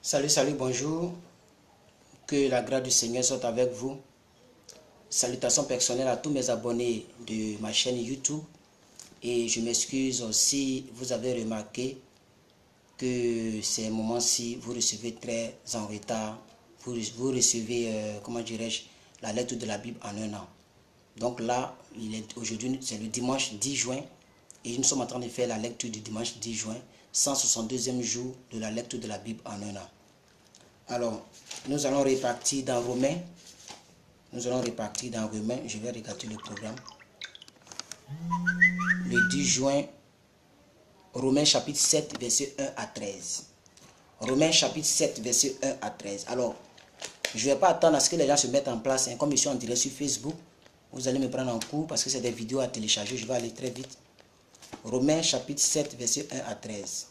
Salut, salut, bonjour. Que la grâce du Seigneur soit avec vous. Salutations personnelles à tous mes abonnés de ma chaîne YouTube. Et je m'excuse si vous avez remarqué que ces moments-ci, vous recevez très en retard. Vous recevez, comment dirais-je, la lecture de la Bible en un an. Donc là, aujourd'hui, c'est le dimanche 10 juin. Et nous sommes en train de faire la lecture du dimanche 10 juin, 162e jour de la lecture de la Bible en un an. Alors, nous allons repartir dans Romains. Je vais regarder le programme. Le 10 juin, Romains chapitre 7, verset 1 à 13. Romains chapitre 7, verset 1 à 13. Alors, je ne vais pas attendre à ce que les gens se mettent en place. Comme je suis en direct sur Facebook, vous allez me prendre en cours parce que c'est des vidéos à télécharger. Je vais aller très vite. Romains chapitre 7, verset 1 à 13.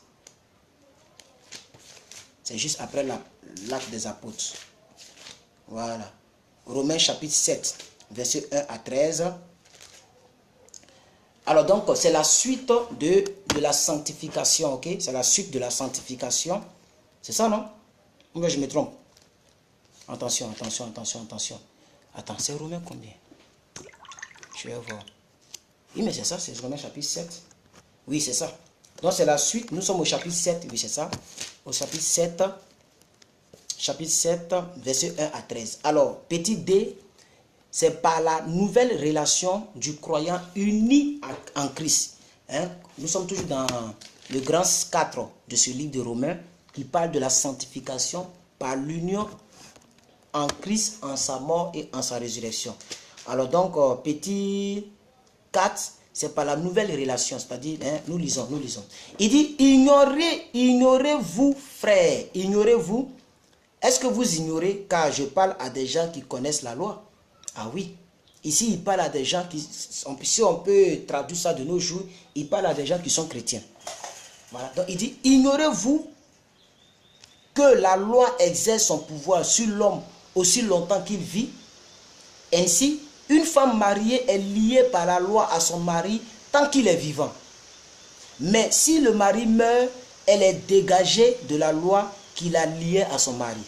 C'est juste après l'acte des apôtres. Voilà. Romains chapitre 7, verset 1 à 13. Alors donc, c'est la suite de la sanctification, ok? C'est la suite de la sanctification. C'est ça, non? Ou bien je me trompe? Attention. Attends, c'est Romains combien? Je vais voir. Oui, mais c'est ça, c'est Romains chapitre 7. Oui, c'est ça. Donc, c'est la suite. Nous sommes au chapitre 7, oui, c'est ça. Au chapitre 7, verset 1 à 13. Alors, petit d, c'est par la nouvelle relation du croyant uni en Christ. Nous sommes toujours dans le grand 4 de ce livre de Romains qui parle de la sanctification par l'union en Christ, en sa mort et en sa résurrection. Alors donc, petit 4, c'est par la nouvelle relation, c'est-à-dire, nous lisons. Il dit, ignorez-vous, frères, ignorez-vous. Est-ce que vous ignorez, car je parle à des gens qui connaissent la loi? Ah oui, ici il parle à des gens qui, si on peut traduire ça de nos jours, il parle à des gens qui sont chrétiens. Voilà, donc il dit, ignorez-vous que la loi exerce son pouvoir sur l'homme aussi longtemps qu'il vit? Ainsi, une femme mariée est liée par la loi à son mari tant qu'il est vivant. Mais si le mari meurt, elle est dégagée de la loi qui la liait à son mari.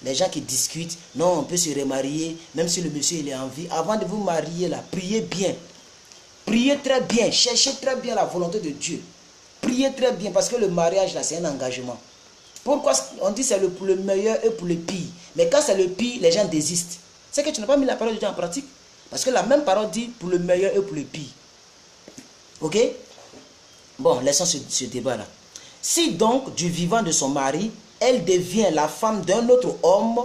Les gens qui discutent, non, on peut se remarier, même si le monsieur il est en vie. Avant de vous marier, là, priez bien. Priez très bien, cherchez très bien la volonté de Dieu. Priez très bien, parce que le mariage, là, c'est un engagement. Pourquoi on dit c'est pour le meilleur et pour le pire? Mais quand c'est le pire, les gens désistent. C'est que tu n'as pas mis la parole de Dieu en pratique. Parce que la même parole dit pour le meilleur et pour le pire. Ok? Bon, laissons ce débat-là. Si donc, du vivant de son mari, elle devient la femme d'un autre homme,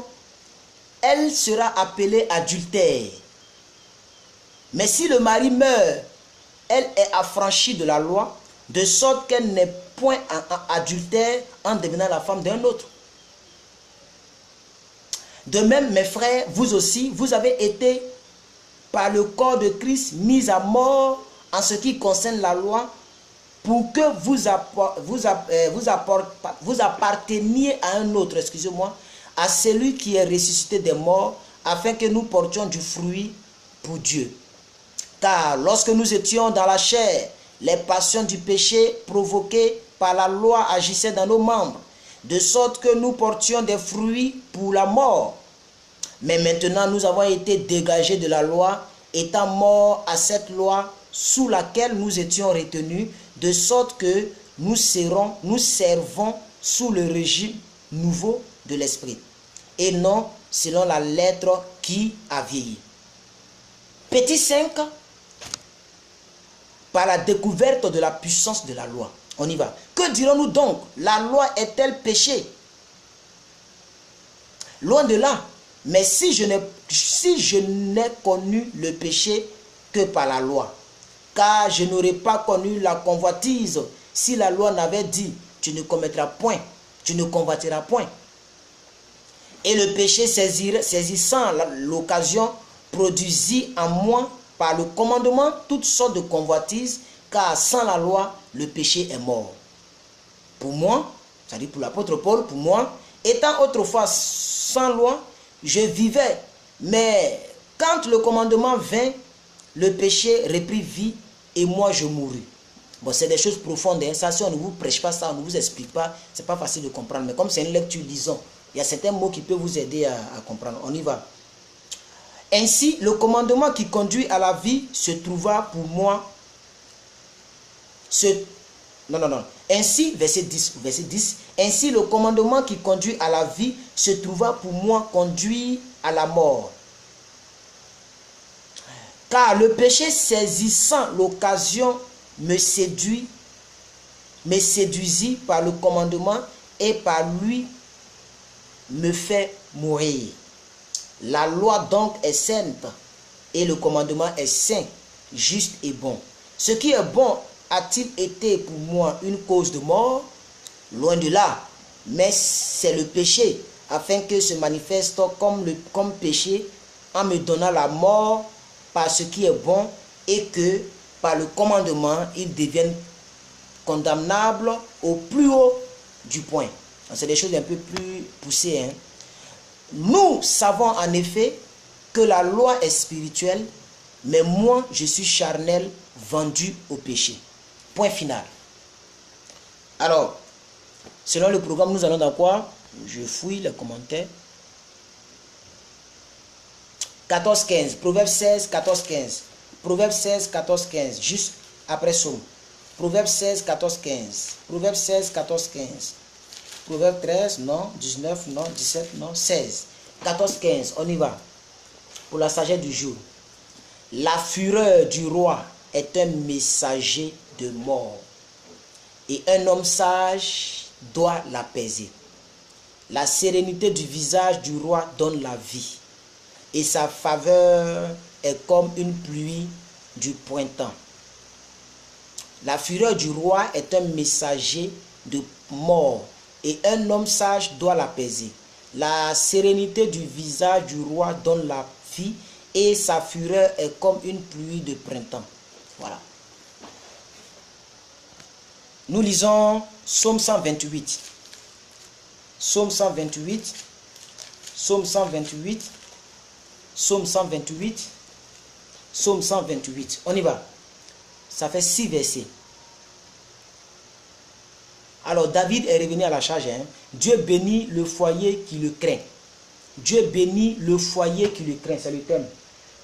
elle sera appelée adultère. Mais si le mari meurt, elle est affranchie de la loi, de sorte qu'elle n'est point adultère en devenant la femme d'un autre. De même, mes frères, vous aussi, vous avez été par le corps de Christ mis à mort en ce qui concerne la loi, pour que vous apparteniez à un autre, excusez-moi, à celui qui est ressuscité des morts, afin que nous portions du fruit pour Dieu. Car lorsque nous étions dans la chair, les passions du péché provoquées par la loi agissaient dans nos membres, de sorte que nous portions des fruits pour la mort. Mais maintenant, nous avons été dégagés de la loi, étant morts à cette loi sous laquelle nous étions retenus, de sorte que nous servons sous le régime nouveau de l'esprit, et non selon la lettre qui a vieilli. Petit 5, par la découverte de la puissance de la loi. On y va. Que dirons-nous donc? La loi est-elle péché? Loin de là. Mais si je n'ai connu le péché que par la loi, car je n'aurais pas connu la convoitise si la loi n'avait dit tu ne commettras point, tu ne convoiteras point. Et le péché saisissant l'occasion produisit en moi par le commandement toutes sortes de convoitises, car sans la loi le péché est mort. Pour moi, c'est-à-dire pour l'apôtre Paul, pour moi, étant autrefois sans loi, je vivais, mais quand le commandement vint, le péché reprit vie et moi je mourus. Bon, c'est des choses profondes. Hein. Ça, si on ne vous prêche pas ça, on ne vous explique pas, c'est pas facile de comprendre. Mais comme c'est une lecture, lisons. Il y a certains mots qui peuvent vous aider à comprendre. On y va. Ainsi, le commandement qui conduit à la vie se trouva pour moi. Ainsi, verset 10. Ainsi, le commandement qui conduit à la vie se trouva pour moi conduit à la mort. Car le péché saisissant l'occasion me séduisit par le commandement et par lui me fait mourir. La loi donc est sainte et le commandement est saint, juste et bon. Ce qui est bon a-t-il été pour moi une cause de mort? Loin de là, mais c'est le péché, afin que se manifeste comme péché en me donnant la mort par ce qui est bon et que par le commandement, il devienne condamnable au plus haut du point. C'est des choses un peu plus poussées. Hein. Nous savons en effet que la loi est spirituelle, mais moi, je suis charnel, vendu au péché. Point final. Alors, selon le programme, nous allons dans quoi? Je fouille les commentaires. 14-15, Proverbe 16, 14-15. Proverbe 16, 14-15, juste après Somme. Proverbe 16, 14-15. Proverbe 16, 14-15. Proverbe 13, non. 19, non. 17, non. 16. 14-15, on y va. Pour la sagesse du jour. La fureur du roi est un messager de mort. Et un homme sage doit l'apaiser. La sérénité du visage du roi donne la vie. Et sa faveur est comme une pluie du printemps. La fureur du roi est un messager de mort, et un homme sage doit l'apaiser. La sérénité du visage du roi donne la vie, et sa fureur est comme une pluie de printemps. Voilà. Nous lisons Psaume 128. Psaume 128. Psaume 128. Psaume 128. Psaume 128. On y va. Ça fait 6 versets. Alors David est revenu à la charge. Hein. Dieu bénit le foyer qui le craint. Dieu bénit le foyer qui le craint. C'est le thème.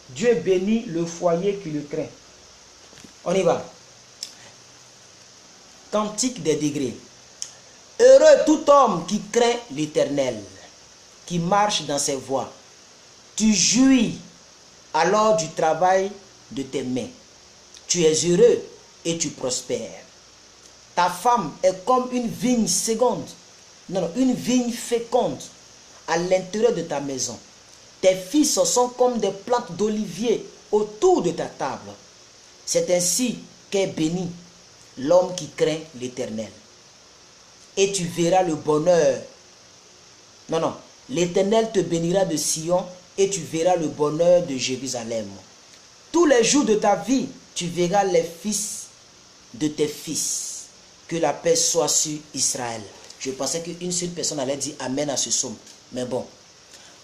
Dieu bénit le foyer qui le craint. On y va. Cantique des degrés. Heureux tout homme qui craint l'Éternel, qui marche dans ses voies. Tu jouis alors du travail de tes mains. Tu es heureux et tu prospères. Ta femme est comme une vigne une vigne féconde à l'intérieur de ta maison. Tes fils sont comme des plantes d'olivier autour de ta table. C'est ainsi qu'est béni l'homme qui craint l'Éternel. Et tu verras le bonheur. L'Éternel te bénira de Sion et tu verras le bonheur de Jérusalem. Tous les jours de ta vie, tu verras les fils de tes fils. Que la paix soit sur Israël. Je pensais qu'une seule personne allait dire Amen à ce psaume. Mais bon.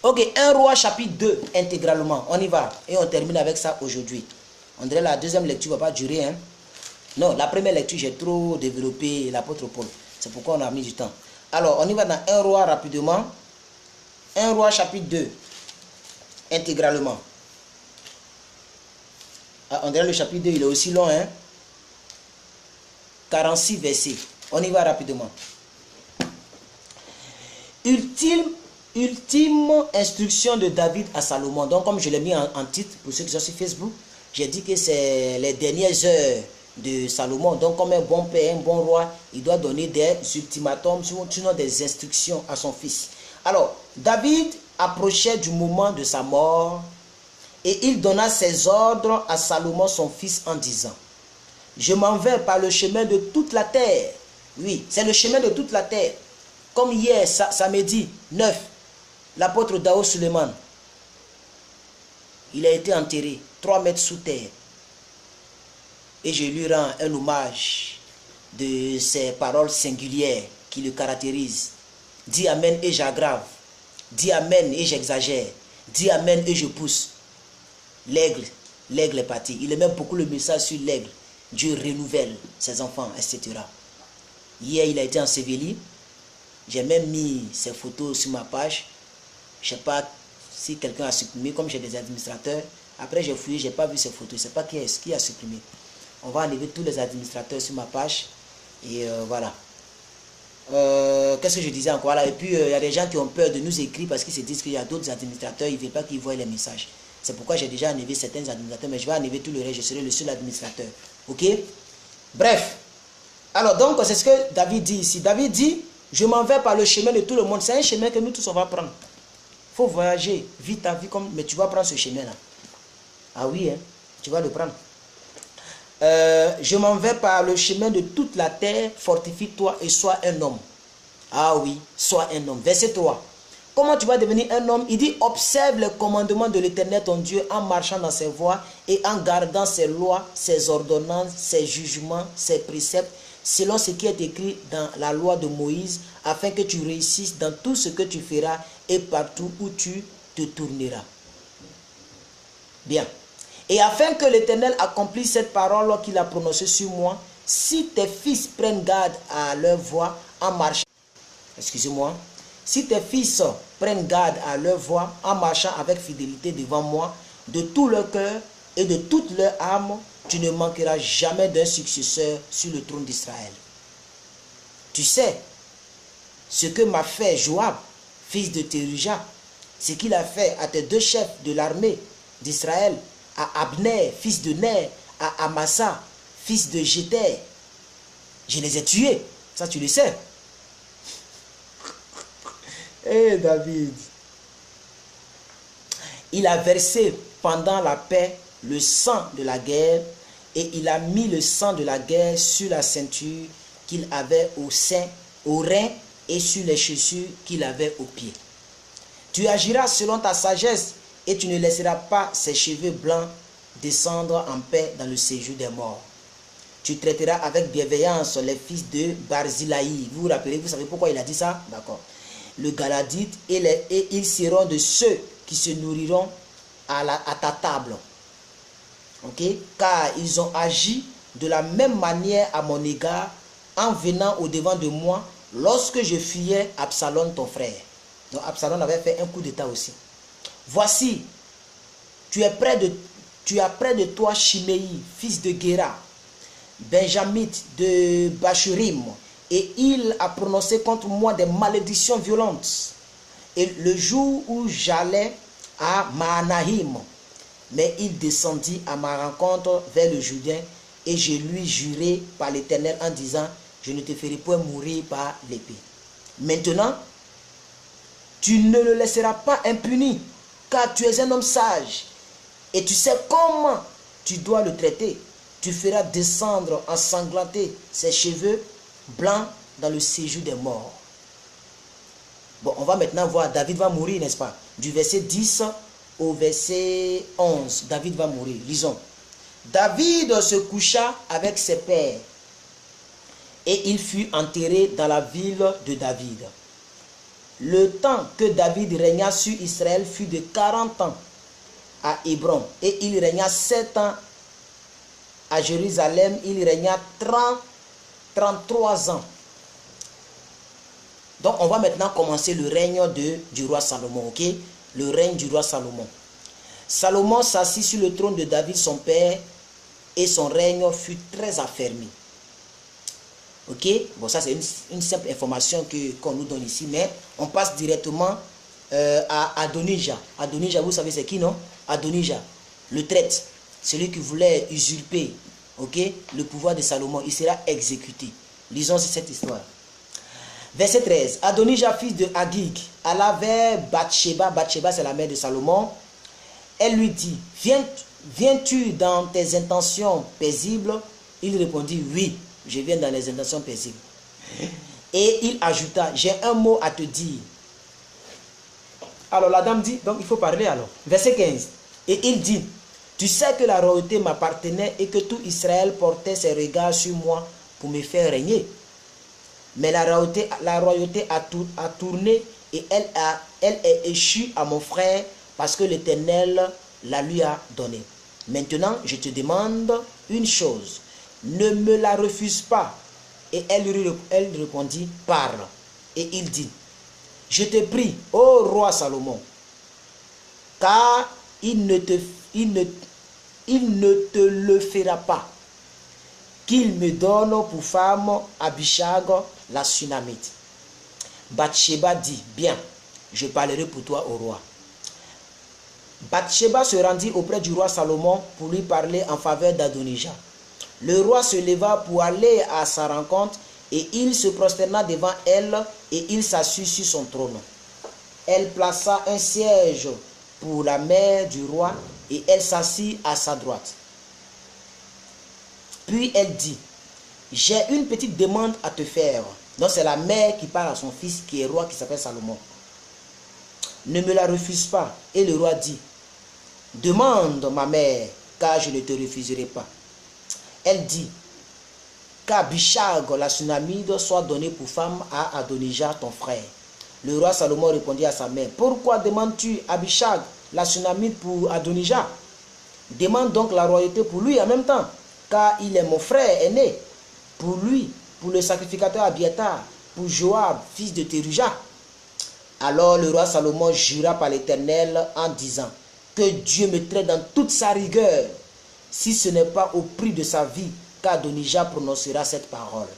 Ok, 1 Roi chapitre 2 intégralement. On y va. Et on termine avec ça aujourd'hui. On dirait la deuxième lecture ne va pas durer. Hein? Non, la première lecture, j'ai trop développé l'apôtre Paul. C'est pourquoi on a mis du temps. Alors, on y va dans 1 Roi rapidement. 1 Roi chapitre 2 intégralement. Ah, on dirait le chapitre 2, il est aussi long. Hein? 46 versets. On y va rapidement. Ultime instruction de David à Salomon. Donc, comme je l'ai mis en titre, pour ceux qui sont sur Facebook, j'ai dit que c'est les dernières heures de Salomon. Donc, comme un bon père, un bon roi, il doit donner des ultimatums, sinon des instructions à son fils. Alors, David approchait du moment de sa mort et il donna ses ordres à Salomon, son fils, en disant: je m'en vais par le chemin de toute la terre. Oui, c'est le chemin de toute la terre. Comme hier, samedi 9, l'apôtre Dao Suleiman, il a été enterré 3 mètres sous terre. Et je lui rends un hommage de ces paroles singulières qui le caractérisent. Dis Amen et j'aggrave. Dis Amen et j'exagère. Dis Amen et je pousse. L'aigle est parti. Il aimait beaucoup le message sur l'aigle. Dieu renouvelle ses enfants, etc. Hier, il a été enseveli. J'ai même mis ses photos sur ma page. Je ne sais pas si quelqu'un a supprimé, comme j'ai des administrateurs. Après, j'ai fouillé, je n'ai pas vu ces photos. Je ne sais pas qui a supprimé. On va enlever tous les administrateurs sur ma page. Et voilà. Qu'est-ce que je disais encore là? Et puis, il y a des gens qui ont peur de nous écrire parce qu'ils se disent qu'il y a d'autres administrateurs. Ils ne veulent pas qu'ils voient les messages. C'est pourquoi j'ai déjà enlevé certains administrateurs. Mais je vais enlever tout le reste. Je serai le seul administrateur. Ok? Bref. Alors, donc, c'est ce que David dit ici. David dit, je m'en vais par le chemin de tout le monde. C'est un chemin que nous tous, on va prendre. Il faut voyager vite ta vie, mais tu vas prendre ce chemin-là. Ah oui, hein, tu vas le prendre. Je m'en vais par le chemin de toute la terre, fortifie-toi et sois un homme. Ah oui, sois un homme. Verset 3. Comment tu vas devenir un homme? Il dit, observe les commandements de l'Éternel ton Dieu en marchant dans ses voies et en gardant ses lois, ses ordonnances, ses jugements, ses préceptes, selon ce qui est écrit dans la loi de Moïse, afin que tu réussisses dans tout ce que tu feras et partout où tu te tourneras. Bien. Et afin que l'Éternel accomplisse cette parole qu'il a prononcée sur moi, si tes fils prennent garde à leur voie en marchant, excusez-moi, si tes fils prennent garde à leur voie en marchant avec fidélité devant moi, de tout leur cœur et de toute leur âme, tu ne manqueras jamais d'un successeur sur le trône d'Israël. Tu sais ce que m'a fait Joab, fils de Théruja, ce qu'il a fait à tes deux chefs de l'armée d'Israël, à Abner, fils de Ner, à Amasa, fils de Jéter. Je les ai tués, ça tu le sais. Eh David, il a versé pendant la paix le sang de la guerre et il a mis le sang de la guerre sur la ceinture qu'il avait au sein, au rein et sur les chaussures qu'il avait aux pieds. Tu agiras selon ta sagesse et tu ne laisseras pas ses cheveux blancs descendre en paix dans le séjour des morts. Tu traiteras avec bienveillance les fils de Barzilaï. Vous vous rappelez, vous savez pourquoi il a dit ça? D'accord. Le Galadite et ils seront de ceux qui se nourriront à ta table. Ok? Car ils ont agi de la même manière à mon égard en venant au devant de moi lorsque je fuyais Absalom ton frère. Donc Absalom avait fait un coup d'état aussi. Voici, tu as près de toi Shimei, fils de Gera, benjamite de Bachurim, et il a prononcé contre moi des malédictions violentes. Et le jour où j'allais à Mahanaïm, mais il descendit à ma rencontre vers le Jourdain, et je lui jurai par l'Éternel en disant, je ne te ferai point mourir par l'épée. Maintenant, tu ne le laisseras pas impuni, car tu es un homme sage, et tu sais comment tu dois le traiter. Tu feras descendre ensanglanter ses cheveux blancs dans le séjour des morts. Bon, on va maintenant voir, David va mourir, n'est-ce pas? Du verset 10 au verset 11, David va mourir. Lisons. David se coucha avec ses pères, et il fut enterré dans la ville de David. Le temps que David régna sur Israël fut de 40 ans à Hébron, et il régna 7 ans à Jérusalem. Il régna 33 ans. Donc on va maintenant commencer le règne du roi Salomon, ok? Le règne du roi Salomon. Salomon s'assit sur le trône de David son père, et son règne fut très affermi. Ok? Bon, ça c'est une simple information qu'on nous donne ici, mais on passe directement à Adonijah. Adonijah, vous savez c'est qui, non? Adonijah, le traître, celui qui voulait usurper, ok, le pouvoir de Salomon, il sera exécuté. Lisons cette histoire. Verset 13. Adonijah, fils de Hagig, alla vers Bathsheba. Bathsheba, c'est la mère de Salomon. Elle lui dit, viens-tu dans tes intentions paisibles? Il répondit, oui, je viens dans les intentions paisibles. Et il ajouta, j'ai un mot à te dire. Alors la dame dit, donc il faut parler alors. Verset 15. Et il dit, tu sais que la royauté m'appartenait et que tout Israël portait ses regards sur moi pour me faire régner. Mais la royauté a tourné et elle est échue à mon frère parce que l'Éternel la lui a donnée. Maintenant, je te demande une chose. ne me la refuse pas. Et elle répondit, parle. Et il dit, je te prie, ô roi Salomon, car il ne te le fera pas, qu'il me donne pour femme Abishag la Sunamite. Bathsheba dit, bien, je parlerai pour toi au roi. Bathsheba se rendit auprès du roi Salomon pour lui parler en faveur d'Adonijah. Le roi se leva pour aller à sa rencontre et il se prosterna devant elle et il s'assit sur son trône. Elle plaça un siège pour la mère du roi et elle s'assit à sa droite. Puis elle dit, j'ai une petite demande à te faire. Donc c'est la mère qui parle à son fils qui est roi, qui s'appelle Salomon. Ne me la refuse pas. Et le roi dit, demande ma mère, car je ne te refuserai pas. Elle dit, qu'Abishag la Sunamide soit donnée pour femme à Adonijah ton frère. Le roi Salomon répondit à sa mère, pourquoi demandes-tu Abishag la Sunamide pour Adonijah? Demande donc la royauté pour lui en même temps, car il est mon frère aîné. Pour lui, pour le sacrificateur Abiatar, pour Joab, fils de Térujah. Alors le roi Salomon jura par l'Éternel en disant, que Dieu me traite dans toute sa rigueur, si ce n'est pas au prix de sa vie qu'Adonijah prononcera cette parole.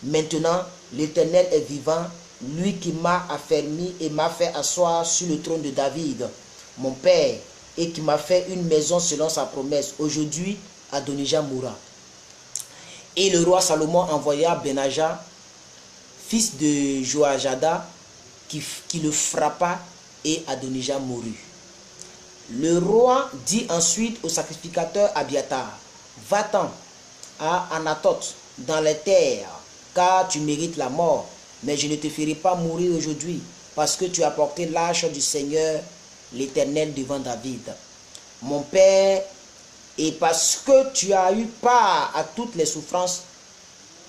Maintenant, l'Éternel est vivant, lui qui m'a affermi et m'a fait asseoir sur le trône de David, mon père, et qui m'a fait une maison selon sa promesse. Aujourd'hui, Adonijah mourra. Et le roi Salomon envoya Benajah, fils de Joajada, qui le frappa, et Adonijah mourut. Le roi dit ensuite au sacrificateur Abiatar, va-t'en à Anathoth dans les terres, car tu mérites la mort, mais je ne te ferai pas mourir aujourd'hui, parce que tu as porté l'arche du Seigneur, l'Éternel, devant David, mon père, et parce que tu as eu part à toutes les souffrances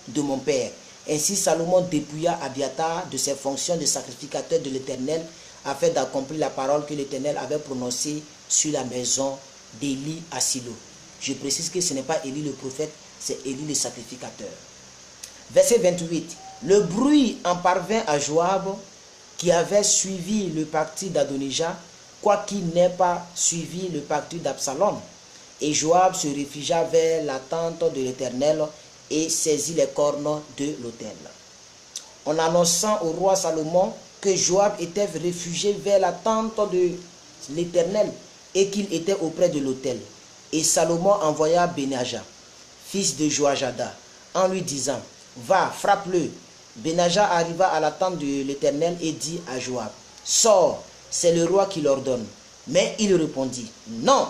de mon père. Ainsi Salomon dépouilla Abiatar de ses fonctions de sacrificateur de l'Éternel, afin d'accomplir la parole que l'Éternel avait prononcée sur la maison d'Élie à Silo. Je précise que ce n'est pas Élie le prophète, c'est Élie le sacrificateur. Verset 28. Le bruit en parvint à Joab, qui avait suivi le parti d'Adonijah, quoiqu'il n'ait pas suivi le parti d'Absalom. Et Joab se réfugia vers la tente de l'Éternel et saisit les cornes de l'autel. En annonçant au roi Salomon que Joab était réfugié vers la tente de l'Éternel et qu'il était auprès de l'autel. Et Salomon envoya Benajah, fils de Joajada, en lui disant, va, frappe-le. Benajah arriva à la tente de l'Éternel et dit à Joab, sors, c'est le roi qui l'ordonne. Mais il répondit, non,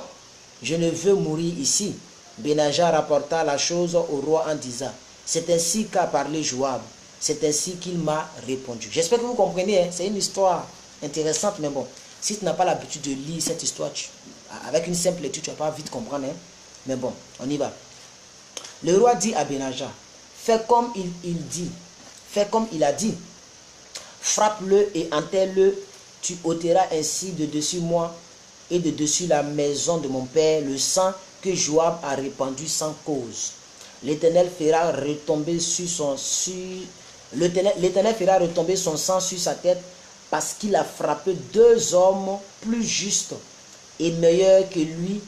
je ne veux mourir ici. Benajah rapporta la chose au roi en disant, c'est ainsi qu'a parlé Joab. C'est ainsi qu'il m'a répondu. J'espère que vous comprenez, hein? C'est une histoire intéressante, mais bon, si tu n'as pas l'habitude de lire cette histoire, avec une simple lecture, tu ne vas pas vite comprendre. Hein? Mais bon, on y va. Le roi dit à Benajah, fais comme il a dit, frappe-le et enterre-le, tu ôteras ainsi de dessus moi et de dessus la maison de mon père le sang que Joab a répandu sans cause. L'Éternel fera retomber l'Éternel fera retomber son sang sur sa tête parce qu'il a frappé deux hommes plus justes et meilleurs que lui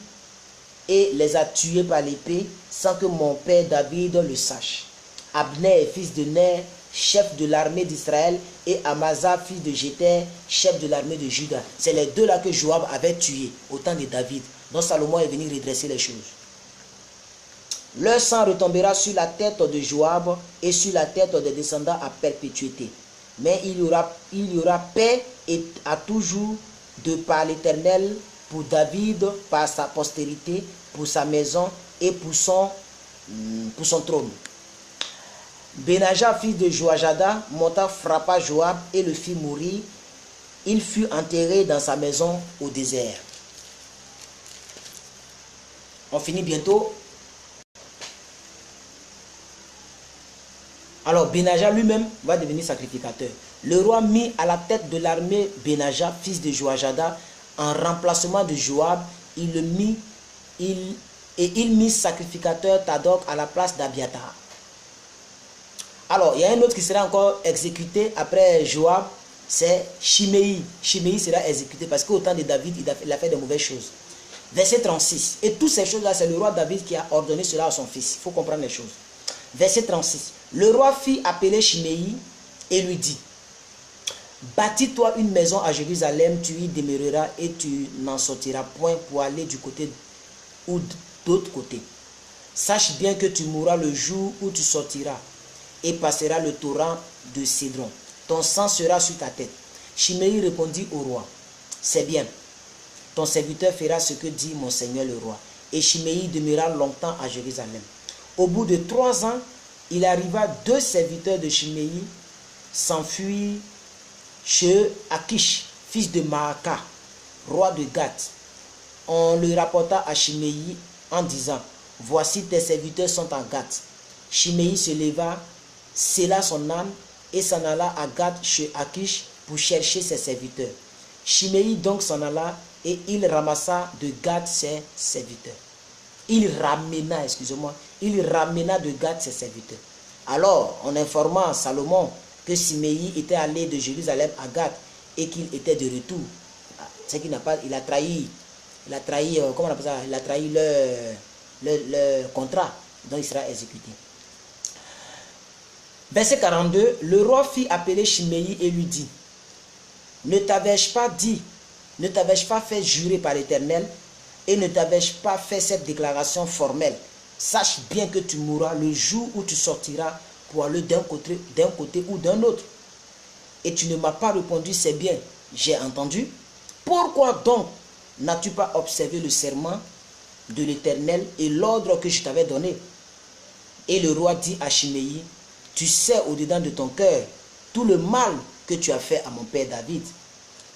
et les a tués par l'épée sans que mon père David le sache. Abner, fils de Ner, chef de l'armée d'Israël, et Amasa, fils de Jéter, chef de l'armée de Juda. C'est les deux là que Joab avait tués au temps de David. Donc Salomon est venu redresser les choses. Leur sang retombera sur la tête de Joab et sur la tête des descendants à perpétuité. Mais il y aura paix et à toujours de par l'Éternel pour David, par sa postérité, pour sa maison et pour son trône. Benajah, fils de Joajada, monta, frappa Joab et le fit mourir. Il fut enterré dans sa maison au désert. On finit bientôt. Alors Benajah lui-même va devenir sacrificateur. Le roi mit à la tête de l'armée Benajah, fils de Joajada, en remplacement de Joab. Il Et il mit sacrificateur Tadok à la place d'Abiatar. Alors, il y a un autre qui sera encore exécuté après Joab, c'est Shimei. Shimei sera exécuté parce qu'au temps de David, il a fait de mauvaises choses. Verset 36. Et toutes ces choses-là, c'est le roi David qui a ordonné cela à son fils. Il faut comprendre les choses. Verset 36. Le roi fit appeler Shimei et lui dit, bâtis-toi une maison à Jérusalem, tu y demeureras et tu n'en sortiras point pour aller du côté ou d'autre côté. Sache bien que tu mourras le jour où tu sortiras et passeras le torrent de Cédron. Ton sang sera sur ta tête. Shimei répondit au roi, c'est bien. Ton serviteur fera ce que dit mon seigneur le roi. Et Shimei demeura longtemps à Jérusalem. Au bout de 3 ans, il arriva 2 serviteurs de Shimei s'enfuirent chez Akish, fils de Maaka, roi de Gath. On le rapporta à Shimei en disant, voici tes serviteurs sont en Gath. Shimei se leva, scella son âme et s'en alla à Gath chez Akish pour chercher ses serviteurs. Shimei donc s'en alla et il ramassa de Gath ses serviteurs. Il ramena de Gath ses serviteurs. Alors, on informa Salomon que Shimei était allé de Jérusalem à Gath et qu'il était de retour. C'est qu'il n'a pas, il a trahi, comment on appelle ça? Il a trahi le contrat, donc il sera exécuté. Verset 42, le roi fit appeler Shimei et lui dit, ne t'avais-je pas fait jurer par l'Éternel et ne t'avais-je pas fait cette déclaration formelle? Sache bien que tu mourras le jour où tu sortiras pour aller d'un côté ou d'un autre. Et tu ne m'as pas répondu, c'est bien, j'ai entendu. Pourquoi donc n'as-tu pas observé le serment de l'Éternel et l'ordre que je t'avais donné? Et le roi dit à Shimei, tu sais au-dedans de ton cœur tout le mal que tu as fait à mon père David.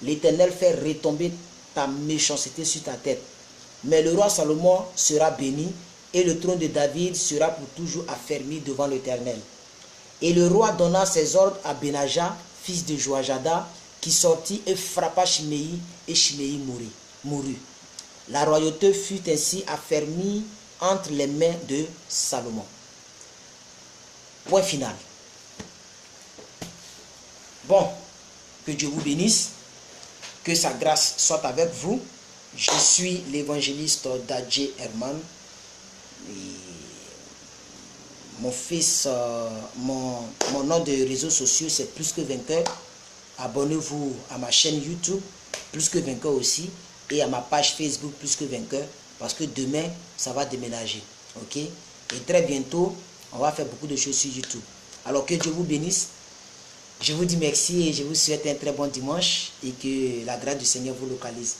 L'Éternel fait retomber ta méchanceté sur ta tête. Mais le roi Salomon sera béni et le trône de David sera pour toujours affermi devant l'Éternel. Et le roi donna ses ordres à Benaja, fils de Joiada, qui sortit et frappa Shimei, et Shimei mourut. La royauté fut ainsi affermie entre les mains de Salomon. Point final. Bon, que Dieu vous bénisse, que sa grâce soit avec vous. Je suis l'évangéliste Dadje Herman. Mon fils, mon nom de réseaux sociaux, c'est Plus que Vainqueur. Abonnez-vous à ma chaîne YouTube, Plus que Vainqueur aussi, et à ma page Facebook, Plus que Vainqueur, parce que demain, ça va déménager. Ok? Et très bientôt, on va faire beaucoup de choses sur YouTube. Alors que Dieu vous bénisse. Je vous dis merci et je vous souhaite un très bon dimanche et que la grâce du Seigneur vous localise.